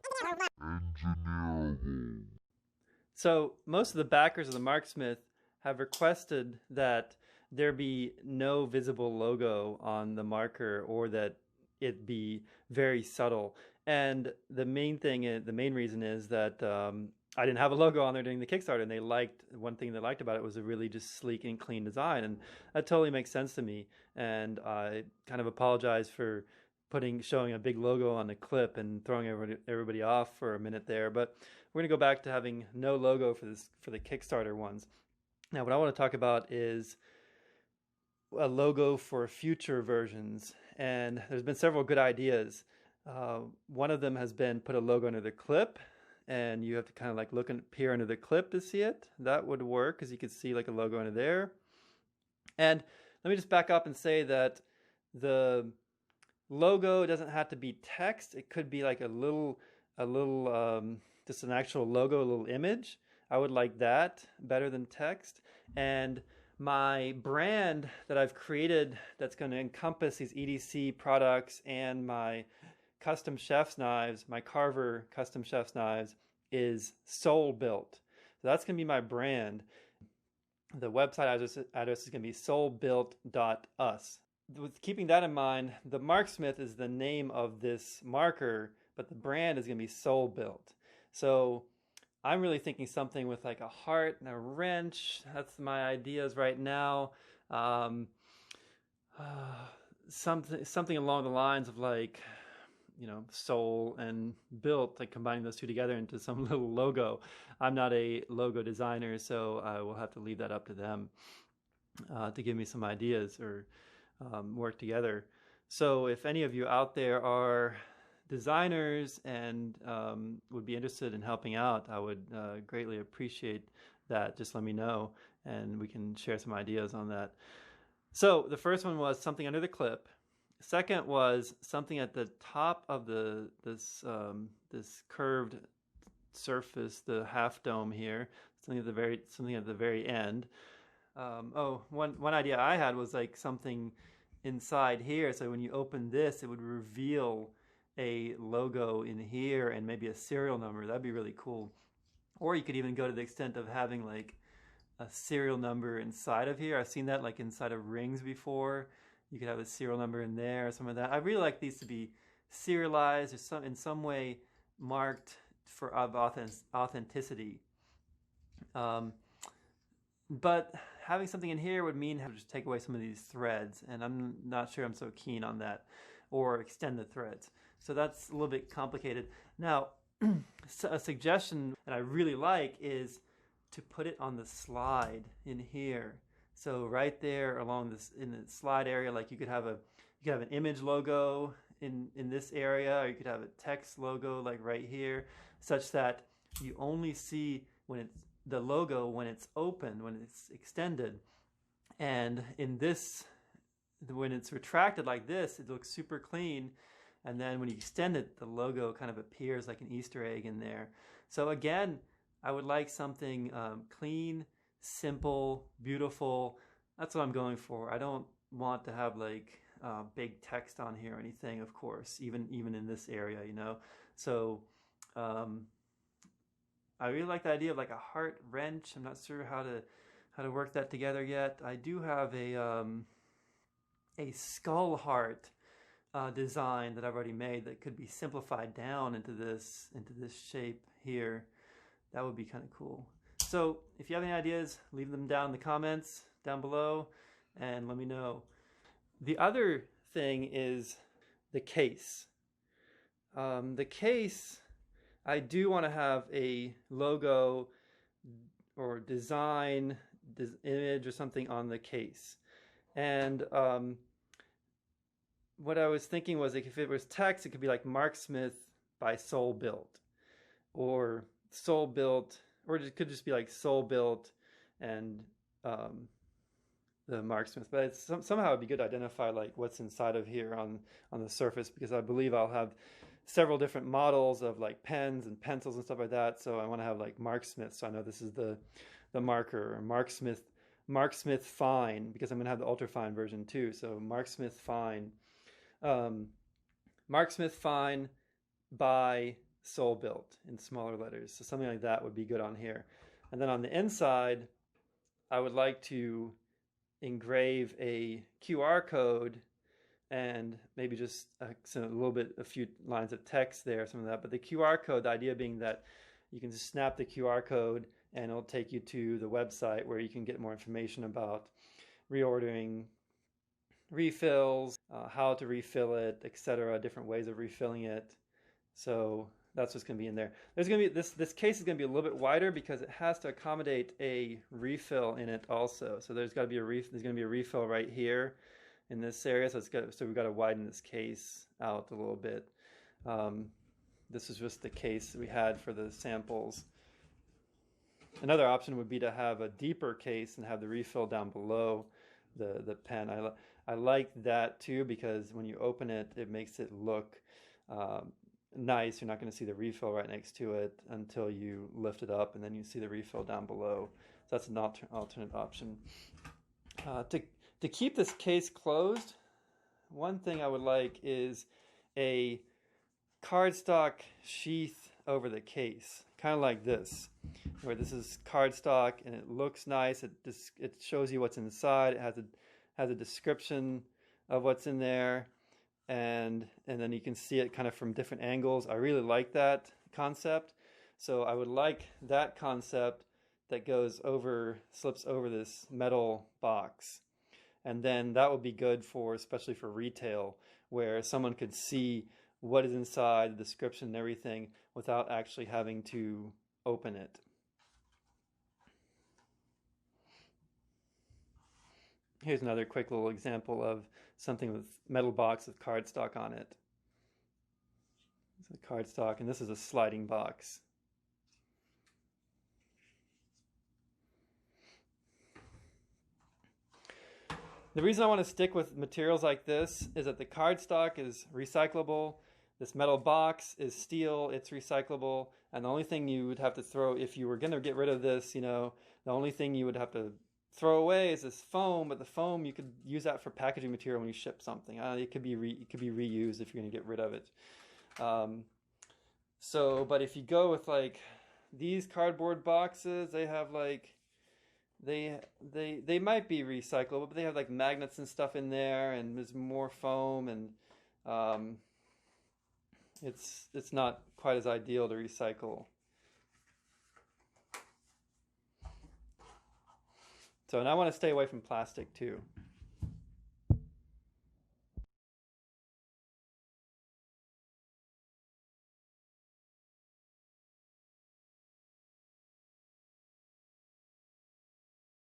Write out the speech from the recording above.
engineerable. So most of the backers of the Marksmith have requested that there be no visible logo on the marker, or that it be very subtle. And the main reason is that I didn't have a logo on there during the Kickstarter, and one thing they liked about it was a really just sleek and clean design, and that totally makes sense to me. And I kind of apologize for showing a big logo on the clip and throwing everybody off for a minute there, but we're going to go back to having no logo for the Kickstarter ones. Now, what I want to talk about is a logo for future versions, and there's been several good ideas. One of them has been put a logo under the clip, and you have to kind of like look and peer under the clip to see it. That would work, because you could see like a logo under there. And let me just back up and say that the logo doesn't have to be text. It could be like just an actual logo, a little image. I would like that better than text. And my brand that I've created that's going to encompass these EDC products and my custom chef's knives, my Carver custom chef's knives, is Soul Built. So that's going to be my brand. The website address is going to be soulbuilt.us. With keeping that in mind, the Marksmith is the name of this marker, but the brand is going to be Soul Built. So I'm really thinking something with like a heart and a wrench. That's my ideas right now. Something along the lines of like, soul and built, like combining those two together into some little logo. I'm not a logo designer, so I will have to leave that up to them to give me some ideas or work together. So if any of you out there are designers and would be interested in helping out, I would greatly appreciate that. Just let me know and we can share some ideas on that. So the first one was something under the clip. Second was something at the top of this curved surface, the half dome here. Something at the very end. One idea I had was like something inside here. So when you open this, it would reveal a logo in here and maybe a serial number. That'd be really cool. Or you could even go to the extent of having like a serial number inside of here. I've seen that like inside of rings before. You could have a serial number in there or some of that. I really like these to be serialized or in some way marked for authenticity. But having something in here would mean have to just take away some of these threads, and I'm not sure I'm so keen on that, or extend the threads. So that's a little bit complicated. Now, a suggestion that I really like is to put it on the slide in here. So right there along this, in the slide area, like you could have an image logo in this area, or you could have a text logo like right here, such that you only see the logo when it's open, when it's extended. And in this, when it's retracted like this, it looks super clean. And then when you extend it, the logo kind of appears like an Easter egg in there. So again, I would like something clean, simple, beautiful. That's what I'm going for. I don't want to have like big text on here or anything, of course, even in this area, So I really like the idea of like a heart wrench. I'm not sure how to work that together yet. I do have a skull heart design that I've already made that could be simplified down into this shape here. That would be kind of cool. So if you have any ideas, leave them down in the comments down below and let me know. The other thing is the case. The case, I do want to have a logo or design, image or something on the case. And what I was thinking was like if it was text, it could be like Marksmith by Soul Built, or Soul Built, or it could just be like Soul Built and the Marksmith. But it's somehow it'd be good to identify like what's inside of here on the surface, because I believe I'll have several different models of like pens and pencils and stuff like that. So I want to have like Marksmiths. So I know this is the marker, or Marksmith Fine, because I'm going to have the ultra fine version too. So Marksmith Fine. Marksmith Fine by sole built in smaller letters. So something like that would be good on here. And then on the inside, I would like to engrave a QR code and maybe just a few lines of text there, some of that. But the QR code, the idea being that you can just snap the QR code and it'll take you to the website where you can get more information about reordering refills, how to refill it, etc., different ways of refilling it. So that's what's going to be in there. There's going to be this case is going to be a little bit wider because it has to accommodate a refill in it also. So there's going to be a refill right here in this area. So we've got to widen this case out a little bit. This is just the case we had for the samples. Another option would be to have a deeper case and have the refill down below the pen. I like that too because when you open it, it makes it look nice. You're not going to see the refill right next to it until you lift it up, and then you see the refill down below. So that's an alternate option. To keep this case closed, one thing I would like is a cardstock sheath over the case, kind of like this, where this is cardstock and it looks nice. It shows you what's inside. It has a description of what's in there, and then you can see it kind of from different angles. I really like that concept. So I would like that concept that slips over this metal box. And then that would be good especially for retail, where someone could see what is inside, the description and everything, without actually having to open it. Here's another quick little example of something with metal box with cardstock on it. This is cardstock, and this is a sliding box. The reason I want to stick with materials like this is that the cardstock is recyclable, this metal box is steel, it's recyclable, and the only thing you would have to throw, if you were going to get rid of this, the only thing you would have to throw away is this foam, but the foam, you could use that for packaging material when you ship something. It could be reused if you're going to get rid of it. But if you go with like these cardboard boxes, they have like, they might be recyclable, but they have like magnets and stuff in there, and there's more foam, and it's not quite as ideal to recycle. So, and I want to stay away from plastic too.